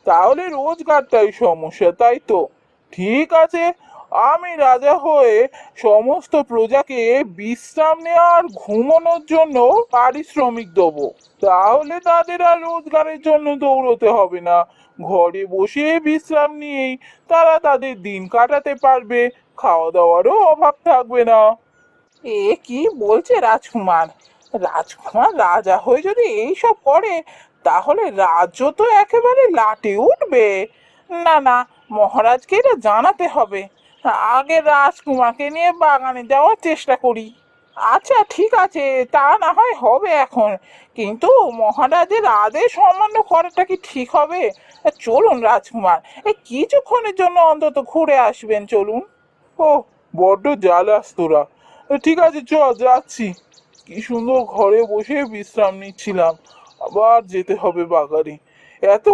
তাহলে রোজগারটাই সমস্যা, তাই তো? ঠিক আছে, আমি রাজা হয়ে সমস্ত প্রজাকে বিশ্রাম নেওয়া আর ঘুমানোর জন্য পারিশ্রমিক দেবো। তাহলে তাদের আর রোজগারের জন্য দৌড়তে হবে না। ঘরে বসে বিশ্রাম নিয়েই তারা তাদের দিন কাটাতে পারবে। খাওয়া দাওয়ারও অভাব থাকবে না। এ কি বলছে রাজকুমার? রাজকুমার রাজা হয়ে যদি এইসব করে, তাহলে রাজ্য তো একেবারে লাটে উঠবে। না না, মহারাজকে এটা জানাতে হবে। আগে রাজকুমারকে নিয়ে বাগানে যাওয়ার চেষ্টা করি। আচ্ছা ঠিক আছে, তা না হয় হবে এখন, কিন্তু মহারাজের আদেশ অমান্য করাটা কি ঠিক হবে? চলুন রাজকুমার, এই কিছুক্ষণের জন্য অন্তত ঘুরে আসবেন, চলুন। ও, বড্ড জ্বালাস তোরা। ঠিক আছে, যাচ্ছি। কি সুন্দর ঘরে বসে বিশ্রাম নিচ্ছিলাম, আবার যেতে হবে বাগানে। এত